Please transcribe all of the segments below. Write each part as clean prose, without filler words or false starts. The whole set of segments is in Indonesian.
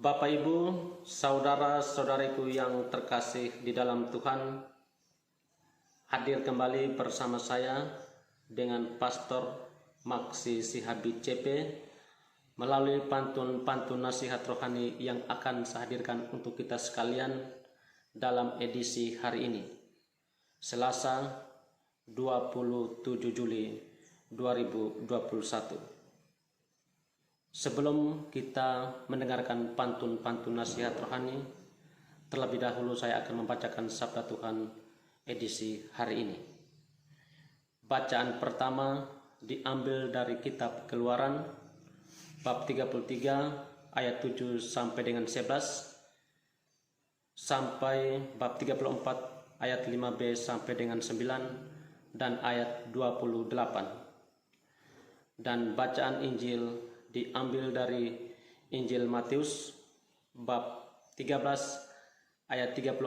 Bapak Ibu, saudara-saudariku yang terkasih di dalam Tuhan, hadir kembali bersama saya dengan Pastor Maksi Sihabi CP melalui pantun-pantun nasihat rohani yang akan saya hadirkan untuk kita sekalian dalam edisi hari ini, Selasa 27 Juli 2021. Sebelum kita mendengarkan pantun-pantun nasihat rohani, terlebih dahulu saya akan membacakan sabda Tuhan edisi hari ini. Bacaan pertama diambil dari kitab Keluaran bab 33 ayat 7 sampai dengan 11 sampai bab 34 ayat 5b sampai dengan 9 dan ayat 28. Dan bacaan Injil diambil dari Injil Matius bab 13 ayat 36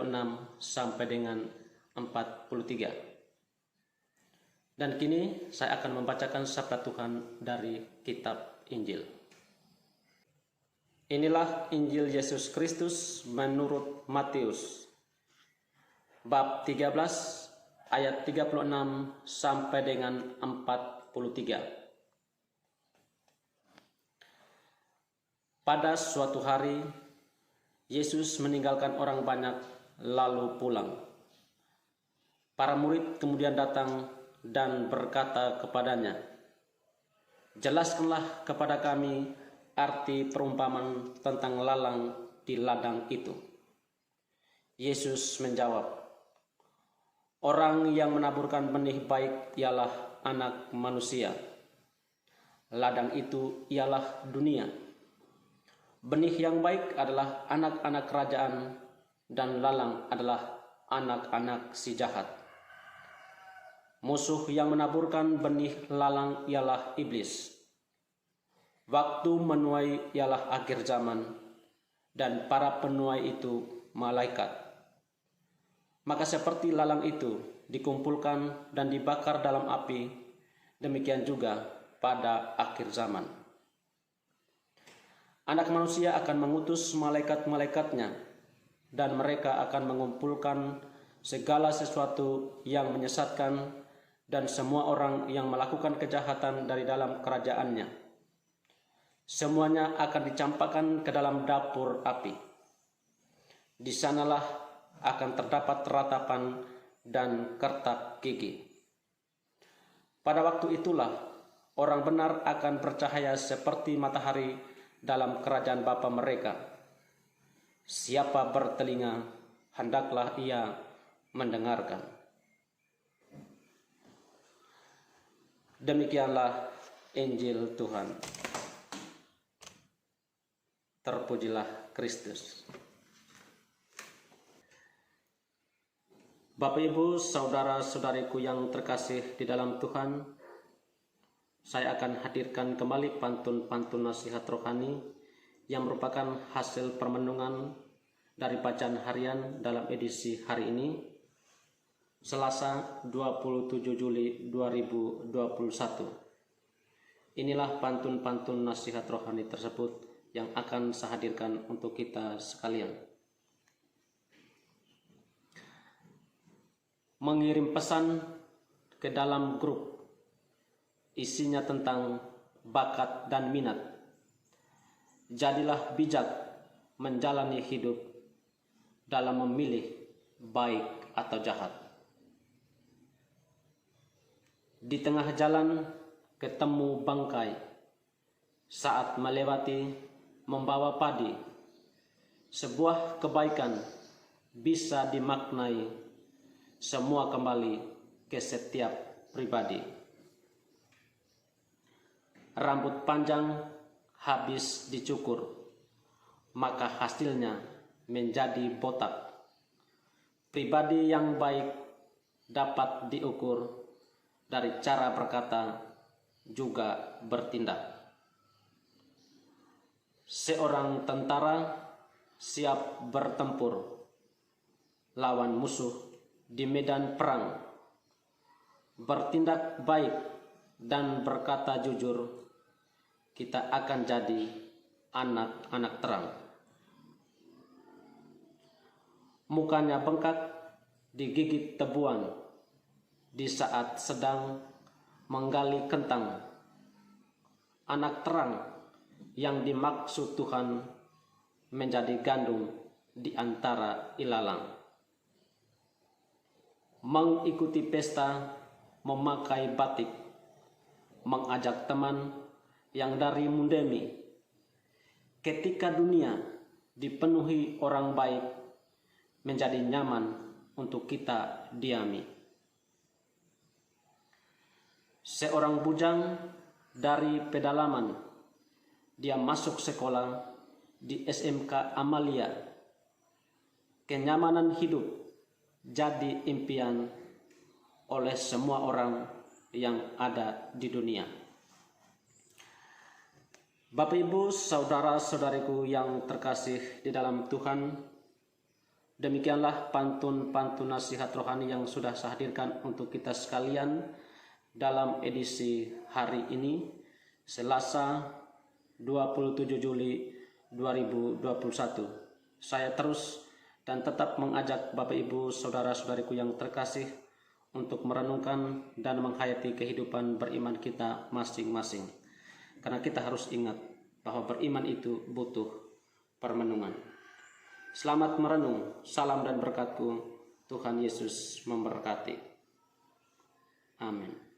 sampai dengan 43. Dan kini saya akan membacakan sabda Tuhan dari kitab Injil. Inilah Injil Yesus Kristus menurut Matius bab 13 ayat 36 sampai dengan 43. Pada suatu hari, Yesus meninggalkan orang banyak lalu pulang. Para murid kemudian datang dan berkata kepadanya, "Jelaskanlah kepada kami arti perumpamaan tentang lalang di ladang itu." Yesus menjawab, "Orang yang menaburkan benih baik ialah Anak Manusia. Ladang itu ialah dunia. Benih yang baik adalah anak-anak kerajaan dan lalang adalah anak-anak si jahat. Musuh yang menaburkan benih lalang ialah iblis. Waktu menuai ialah akhir zaman dan para penuai itu malaikat. Maka seperti lalang itu dikumpulkan dan dibakar dalam api, demikian juga pada akhir zaman. Anak Manusia akan mengutus malaikat-malaikatnya, dan mereka akan mengumpulkan segala sesuatu yang menyesatkan dan semua orang yang melakukan kejahatan dari dalam kerajaannya. Semuanya akan dicampakkan ke dalam dapur api. Di sanalah akan terdapat ratapan dan kertak gigi. Pada waktu itulah orang benar akan bercahaya seperti matahari dalam kerajaan Bapa mereka. Siapa bertelinga, hendaklah ia mendengarkan." Demikianlah Injil Tuhan. Terpujilah Kristus. Bapak Ibu, saudara-saudariku yang terkasih di dalam Tuhan, saya akan hadirkan kembali pantun-pantun nasihat rohani yang merupakan hasil permenungan dari bacaan harian dalam edisi hari ini, Selasa 27 Juli 2021. Inilah pantun-pantun nasihat rohani tersebut yang akan saya hadirkan untuk kita sekalian. Mengirim pesan ke dalam grup, isinya tentang bakat dan minat. Jadilah bijak menjalani hidup dalam memilih baik atau jahat. Di tengah jalan ketemu bangkai. Saat melewati membawa padi. Sebuah kebaikan bisa dimaknai semua kembali ke setiap pribadi. Rambut panjang habis dicukur, maka hasilnya menjadi botak. Pribadi yang baik dapat diukur dari cara berkata juga bertindak. Seorang tentara siap bertempur lawan musuh di medan perang, bertindak baik dan berkata jujur, kita akan jadi anak-anak terang. Mukanya bengkak, digigit tebuan di saat sedang menggali kentang. Anak terang yang dimaksud Tuhan menjadi gandum di antara ilalang. Mengikuti pesta, memakai batik, mengajak teman yang dari Mundemi. Ketika dunia dipenuhi orang baik, menjadi nyaman untuk kita diami. Seorang bujang dari pedalaman, dia masuk sekolah di SMK Amalia. Kenyamanan hidup jadi impian oleh semua orang yang ada di dunia. Bapak, Ibu, saudara-saudariku yang terkasih di dalam Tuhan, demikianlah pantun-pantun nasihat rohani yang sudah saya hadirkan untuk kita sekalian dalam edisi hari ini, Selasa 27 Juli 2021. Saya terus dan tetap mengajak Bapak, Ibu, saudara-saudariku yang terkasih untuk merenungkan dan menghayati kehidupan beriman kita masing-masing. Karena kita harus ingat bahwa beriman itu butuh permenungan. Selamat merenung, salam dan berkatku, Tuhan Yesus memberkati. Amin.